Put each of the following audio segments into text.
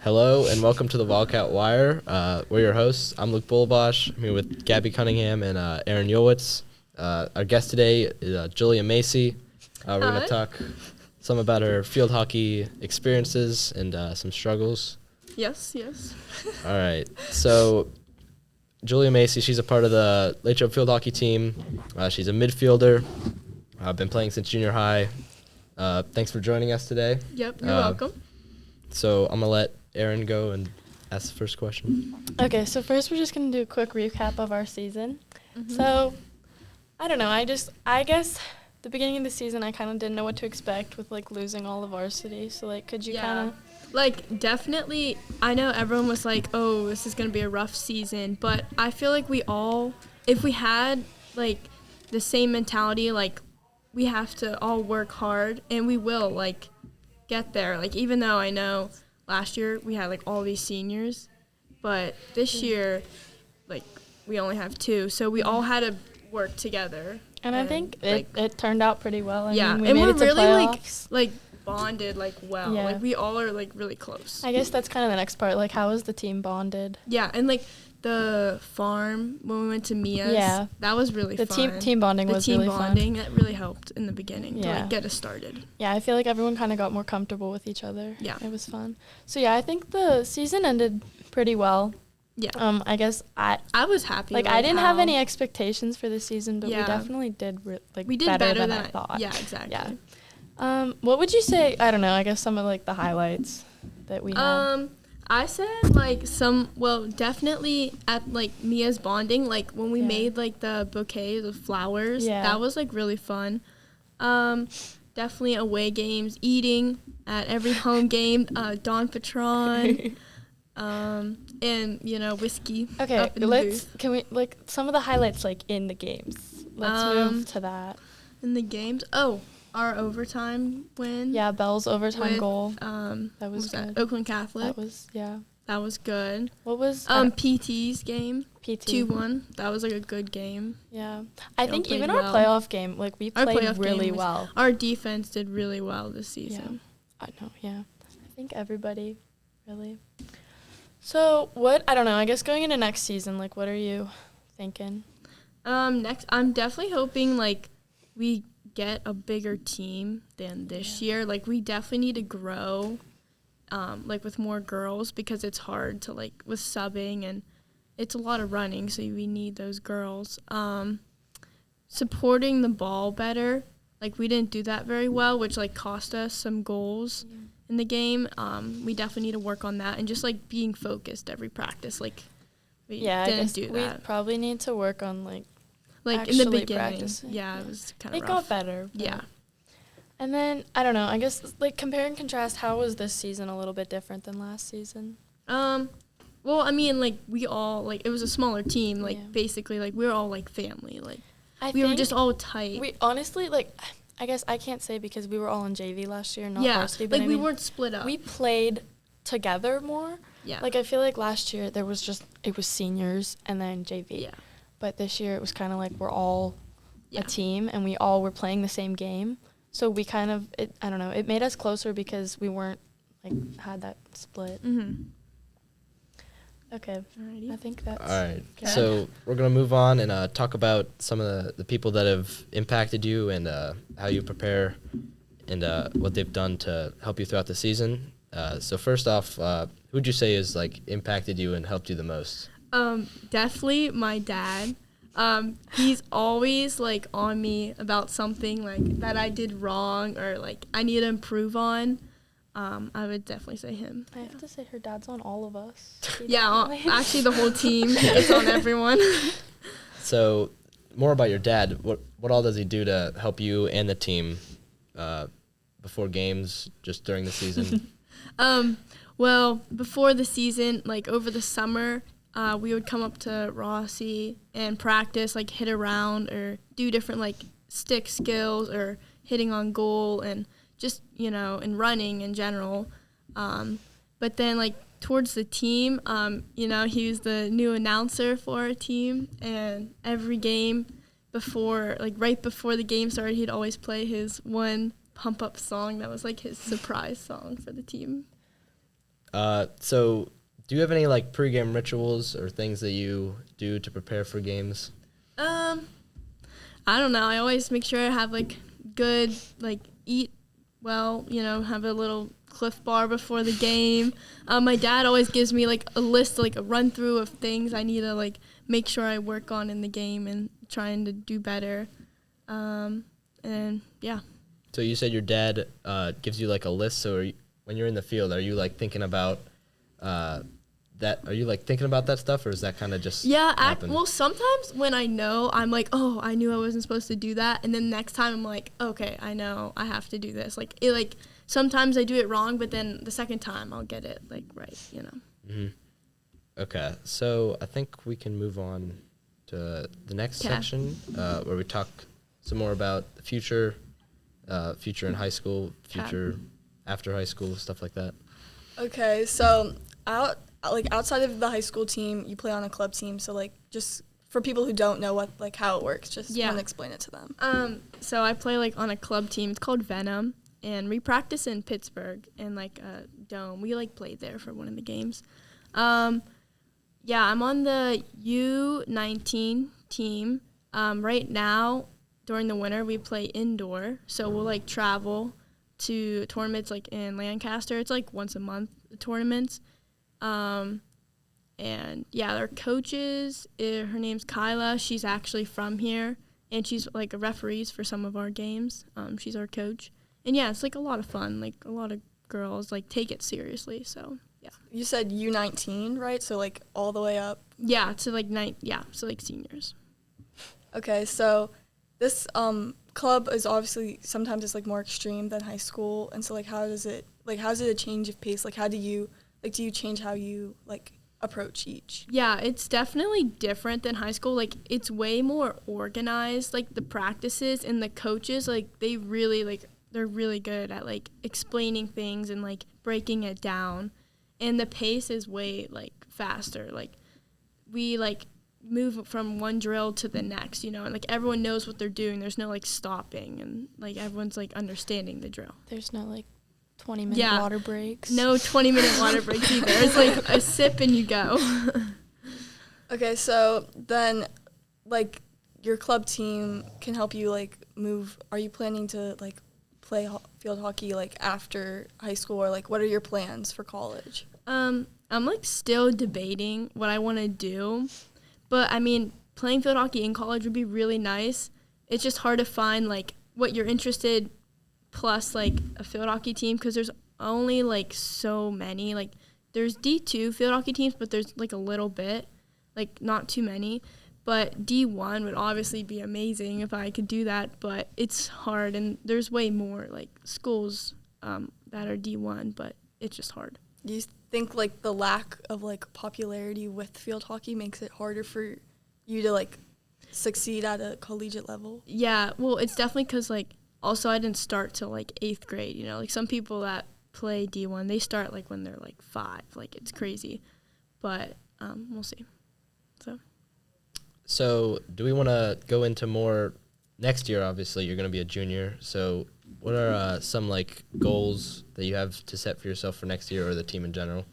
Hello and welcome to the Wildcat Wire. We're your hosts. I'm Luke Bullbosh. I'm here with Gabby Cunningham and Aaron Yowitz. Our guest today is Julia Macy. We're going to talk some about her field hockey experiences and some struggles. Yes. All right. So Julia Macy, she's a part of the Latrobe field hockey team. She's a midfielder. I've been playing since junior high. Thanks for joining us today. Yep, you're welcome. So I'm going to let Aaron go and ask the first question. Okay, so first we're just going to do a quick recap of our season. Mm-hmm. So, I don't know, I guess the beginning of the season I kind of didn't know what to expect with, losing all of varsity. So, could you kind of... Definitely, I know everyone was like, oh, this is going to be a rough season. But I feel like we all, if we had, the same mentality, we have to all work hard. And we will, get there. Even though I know last year we had, all these seniors. But this year, we only have 2. So we all had to work together. And I think it turned out pretty well. I mean, we and made we're it to really, playoffs. Bonded, well. Yeah. We all are, really close. I guess that's kind of the next part. How is the team bonded? Yeah, and, the farm, when we went to Mia's, that was really fun. The team bonding was really fun. The team bonding, that really helped in the beginning to, get us started. Yeah, I feel like everyone kind of got more comfortable with each other. Yeah. It was fun. So, yeah, I think the season ended pretty well. Yeah. I guess I was happy. I didn't have any expectations for the season, but we definitely did we did better than I thought. Yeah, exactly. Yeah. What would you say? I don't know. I guess some of the highlights that we had. I said definitely at Mia's bonding, when we made the bouquets of flowers. Yeah. That was really fun. Definitely away games, eating at every home game, Don Patron. And whiskey. Okay, can we some of the highlights in the games? Let's move to that. In the games, our overtime win. Yeah, Bell's overtime with, goal. That was good. That? Oakland Catholic. That was good. What was PT's game? PT 2-1. That was a good game. Yeah, I think even our playoff game, we played really well. Our defense did really well this season. Yeah. I know. Yeah, I think everybody really. So I don't know, I guess going into next season, what are you thinking? Next, I'm definitely hoping, we get a bigger team than this year. We definitely need to grow, with more girls because it's hard to, with subbing and it's a lot of running, so we need those girls. Supporting the ball better. We didn't do that very well, which, cost us some goals. Yeah. In the game, we definitely need to work on that and just being focused every practice. We didn't do that. We probably need to work on in the beginning. Practicing. Yeah, it was kind of rough. It got better. Yeah. And then I don't know. I guess compare and contrast. How was this season a little bit different than last season? Well, I mean, we all it was a smaller team. Basically, we were all family. We were just all tight. We honestly I guess I can't say because we were all in JV last year, not varsity. But we weren't split up. We played together more. Yeah. I feel like last year it was seniors and then JV. Yeah. But this year it was kind of we're all a team and we all were playing the same game. So we kind of, I don't know, it made us closer because we weren't, had that split. Mm-hmm. Okay. Alrighty. I think that's... All right. good. So we're going to move on and talk about some of the people that have impacted you and how you prepare and what they've done to help you throughout the season. So first off, who would you say has impacted you and helped you the most? Definitely my dad. He's always on me about something that I did wrong or I need to improve on. I would definitely say him. I have to say her dad's on all of us. Actually the whole team is on everyone. So more about your dad. What all does he do to help you and the team before games, just during the season? Well, before the season, over the summer, we would come up to Rossi and practice, hit around or do different, stick skills or hitting on goal and just, and running in general. But then, towards the team, he was the new announcer for our team. And every game right before the game started, he'd always play his one pump-up song that was, his surprise song for the team. So do you have any like pregame rituals or things that you do to prepare for games? I don't know. I always make sure I have like good, like eat well, have a little Cliff Bar before the game. My dad always gives me like a list, like a run through of things I need to like make sure I work on in the game and trying to do better. And yeah. So you said your dad gives you like a list. So when you're in the field, are you like thinking about that? Are you like thinking about that stuff, or is that kind of just happen? Well, sometimes when I know, I'm like, oh, I knew I wasn't supposed to do that, and then next time I'm like, okay, I know I have to do this. Like sometimes I do it wrong, but then the second time I'll get it like right. Mm-hmm. Okay, so I think we can move on to the next section where we talk some more about the future in high school, future after high school, stuff like that. Okay, so outside of the high school team, you play on a club team. So like just for people who don't know how it works, just want to explain it to them. So I play like on a club team. It's called Venom, and we practice in Pittsburgh in like a dome. We like played there for one of the games. I'm on the U19 team. Right now, during the winter, we play indoor. So we'll like travel to tournaments like in Lancaster. It's like once a month, the tournaments. And our coaches, her name's Kyla. She's actually from here, and she's like a referee for some of our games. She's our coach. And it's like a lot of fun. Like a lot of girls like take it seriously. So yeah. You said U19, right? So like all the way up. Yeah, to like so like seniors. Okay, so this club is obviously sometimes it's like more extreme than high school, and so like how's it a change of pace? Like how do you change how you like approach each? Yeah, it's definitely different than high school. Like it's way more organized. Like the practices and the coaches, like they're really good at like explaining things and like breaking it down, and the pace is way like faster. Like we like move from one drill to the next, and like everyone knows what they're doing. There's no like stopping, and like everyone's like understanding the drill. There's no like 20-minute water breaks. No 20-minute water breaks either. It's like a sip and you go. Okay, so then like your club team can help you like move. Are you planning to like play field hockey like after high school, or like what are your plans for college? I'm like still debating what I want to do. But, I mean, playing field hockey in college would be really nice. It's just hard to find, like, what you're interested plus, like, a field hockey team because there's only, like, so many. Like, there's D2 field hockey teams, but there's, like, a little bit. Like, not too many. But D1 would obviously be amazing if I could do that, but it's hard. And there's way more, like, schools that are D1, but it's just hard. Do you think like the lack of like popularity with field hockey makes it harder for you to like succeed at a collegiate level? Yeah, well, it's definitely because like also I didn't start till like 8th grade. Like some people that play D1, they start like when they're like 5. Like it's crazy, but we'll see. So do we want to go into more next year? Obviously, you're going to be a junior. So what are some like goals that you have to set for yourself for next year or the team in general?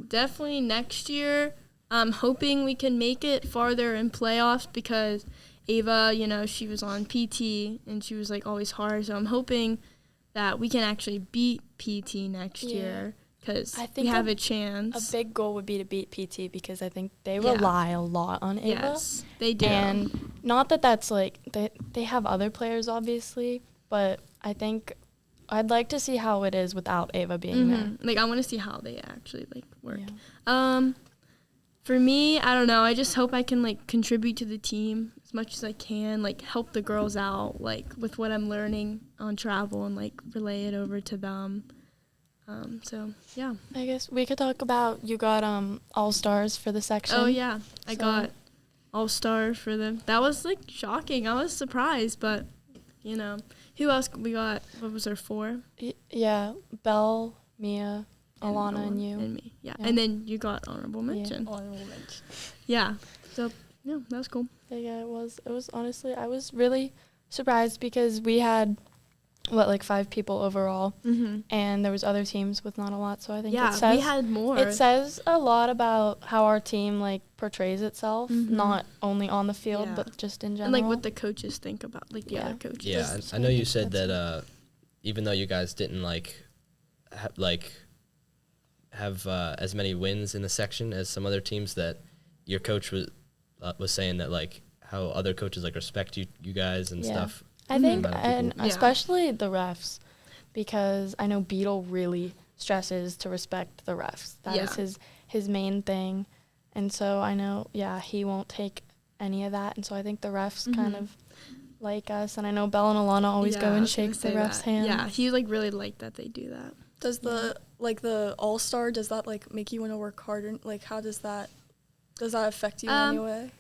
Definitely next year. I'm hoping we can make it farther in playoffs because Ava, she was on PT and she was like always hard. So I'm hoping that we can actually beat PT next year because we have a chance. A big goal would be to beat PT because I think they rely a lot on Ava. Yes, they do. And not that that's like they have other players obviously, but I think I'd like to see how it is without Ava being there. Like I want to see how they actually like work. Yeah. For me, I don't know. I just hope I can like contribute to the team as much as I can, like help the girls out like with what I'm learning on travel and like relay it over to them. So yeah. I guess we could talk about you got all-stars for the section. Oh yeah, I got all-star for that was like shocking. I was surprised, but who else we got? What was there 4? Yeah, Belle, Mia, Alana, and you. And me, yeah. And then you got honorable mention. Yeah, honorable mention. Yeah, so, yeah, that was cool. Yeah, it was honestly, I was really surprised because we had like 5 people overall, Mm-hmm. and there was other teams with not a lot. So I think Yeah, it says we had more. it says a lot about how our team like portrays itself, Mhm. not only on the field Yeah. but just in and general. like what the coaches think about like the Yeah. other coaches. Yeah, So I know I you think said that's that even though you guys didn't have as many wins in the section as some other teams, that your coach was saying that like how other coaches like respect you guys and Yeah. stuff. I think, amount of people. and Yeah. especially the refs, because I know Beetle really stresses to respect the refs. That is Yeah. his main thing, and so I know, he won't take any of that, and so I think the refs kind Mhm. of like us, and I know Belle and Alana always Yeah, go I and was gonna shake the say refs' that. hands. Yeah, he like really liked that they do that. Does the All-Star, does that like make you want to work harder? Like how does that affect you in any way?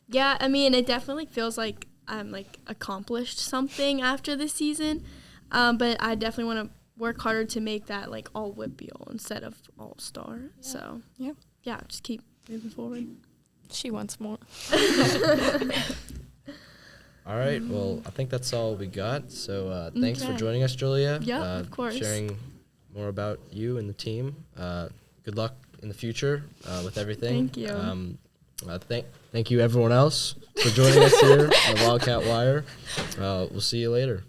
Yeah, I mean, it definitely feels like I'm like accomplished something after this season, but I definitely want to work harder to make that like all WPIAL instead of All-Star. Yeah. So Yeah. just keep moving forward. She wants more. All right, well, I think that's all we got. So thanks for Okay. joining us, Julia. Yeah, of course. Sharing more about you and the team. Good luck in the future with everything. Thank you. Thank you, everyone else, for joining us here on the Wildcat Wire. We'll see you later.